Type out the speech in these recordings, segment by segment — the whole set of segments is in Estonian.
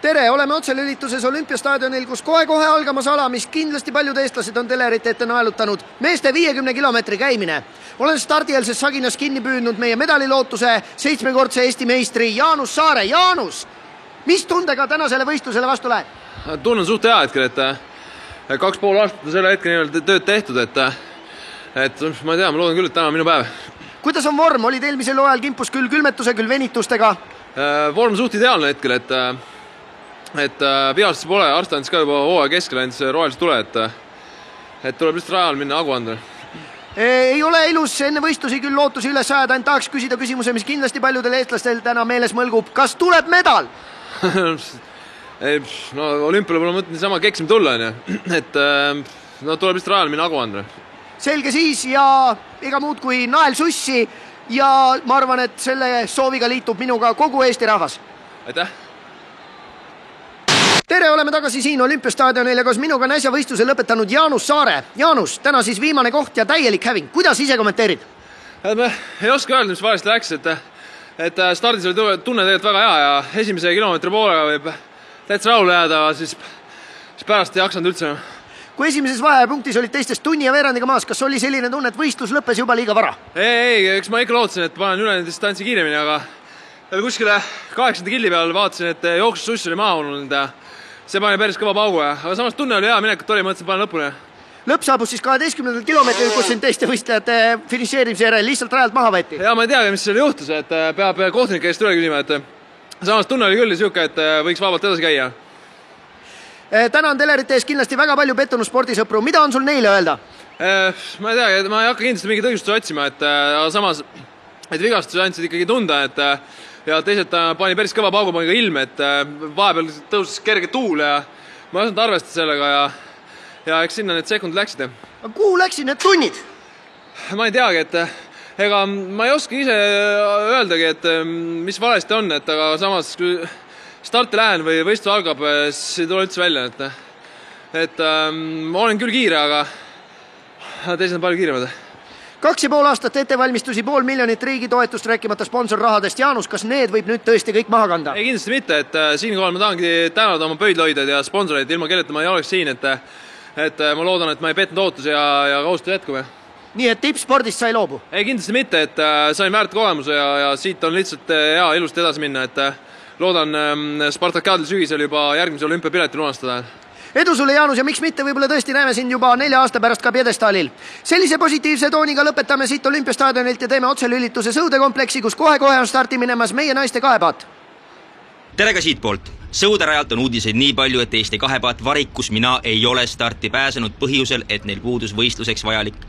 Tere, oleme otselülituses Olümpiastaadionil, kus kohe-kohe algamas ala, mis kindlasti paljud eestlased on telerite ette naelutanud. Meeste 50 kilomeetri käimine. Olen stardieelses saginas kinni püüdnud meie medalilootuse 7-kordse Eesti meistri Jaanus Saare. Jaanus, mis tundega tänasele võistlusele vastu lähed? Tunnen suht hea hetkel, et 2,5 aastat on selle hetkel nii-öelda tööd tehtud, et ma ei tea, ma loodan küll, et täna on minu päev. Kuidas on vorm? Olid eelmisel hooajal kimpus küll külmetuse, küll venitustega? Vorm suht ideaalne hetkel, et vigastus pole, arst andis ka juba hooaja keskel andis rohelise tule, et tuleb lihtsalt rajal minna agu anda. Ei ole ilus enne võistlusi küll lootusi üles ajada, ainult tahaks küsida küsimuse, mis kindlasti paljudel eestlastel täna meeles mõlgub. Kas tuleb medal? No olümpiale pole mõtlen niisama keksime tulla, et tuleb lihtsalt rajal minna agu anda. Selge siis ja ega muud kui nael sussi ja ma arvan, et selle sooviga liitub minuga kogu Eesti rahvas. Aitäh! Tere, oleme tagasi siin Olümpiastaadionil ja koos minuga on äsja võistluse lõpetanud Jaanus Saare. Jaanus, täna siis viimane koht ja täielik häving. Kuidas ise kommenteerid? Ma ei oska öelda, mis valesti läks, et stardis oli tunne tegelikult väga hea ja esimese kilomeetri poolega võib täitsa rahule jääda, siis pärast ei jaksanud üldse. Kui esimeses vahepunktis olid teistest tunni ja veerandiga maas, kas oli selline tunne, et võistlus lõppes juba liiga vara? Ei, eks ma ikka lootsin, et panen üle distantsi kiiremini, aga kuskile 8. killi peal vaatasin, et jooksus sussi oli maha olnud ja see pani päris kõva paugu, aga samas tunne oli hea, minekut oli, mõtlesin panen lõpuni. Lõpp saabus siis 12. kilomeetril, kus siin teiste võistlejate finišeerimise järel lihtsalt rajalt maha võeti. Ja ma ei teagi, mis seal juhtus, et peab kohtunike eest üle küsima, et samas tunne oli küll siuke, et võiks vabalt edasi käia. Täna on telerite ees kindlasti väga palju pettunud spordisõpru. Mida on sul neile öelda? Ma ei teagi, ma ei hakka kindlasti mingit õigustuse otsima, aga samas vigastus andsid ikkagi tunda, ja teised pani päris kõva paugu, pani ka ilm, et vahepeal tõusis kerge tuul ja ma ei osanud arvestada sellega ja eks sinna need sekundid läksid. Aga kuhu läksid need tunnid? Ma ei teagi, et ega ma ei oska ise öeldagi, et mis valesti on, aga samas kui starti lähen või võistlus algab, siis ei tule üldse välja, et ma olen küll kiire, aga teised on palju kiiremad. 2,5 aastat ettevalmistusi, 500 000 riigi toetust rääkimata sponsorrahadest. Jaanus, kas need võib nüüd tõesti kõik maha kanda? Ei, kindlasti mitte, et siinkohal ma tahangi tänada oma pöidloidjaid ja sponsoreid, ilma kelleta ma ei oleks siin, et ma loodan, et ma ei petnud ootusi ja kohustus jätkub. Nii, et tippspordist sai loobu? Ei, kindlasti mitte, et sain väärt kogemuse ja siit on lihtsalt hea ilusti edasi minna, et loodan Spartakiadil sügisel juba järgmise olümpiapileti lunastada. Edu sulle, Jaanus, ja miks mitte, võib-olla tõesti näeme sind juba 4 aasta pärast ka pjedestaalil. Sellise positiivse tooniga lõpetame siit Olümpiastaadionilt ja teeme otselülituse sõudekompleksi, kus kohe-kohe on starti minemas meie naiste kahepaat. Tere ka siitpoolt. Sõuderajalt on uudiseid nii palju, et Eesti kahepaat Varikus mina ei ole starti pääsenud põhjusel, et neil puudus võistluseks vajalik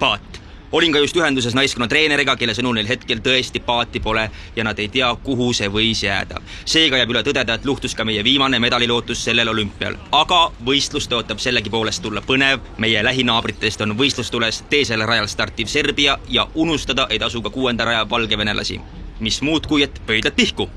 paat. Olin ka just ühenduses naiskonna treeneriga, kelle sõnul neil hetkel tõesti paati pole ja nad ei tea, kuhu see võis jääda. Seega jääb üle tõdeda, et luhtus ka meie viimane medalilootus sellel olümpial. Aga võistlus tõotab sellegi poolest tulla põnev. Meie lähinaabritest on võistlustules teisel rajal startiv Serbia ja unustada ei tasu ka 6. raja valgevenelasi. Mis muud kui, et pöidlad pihku!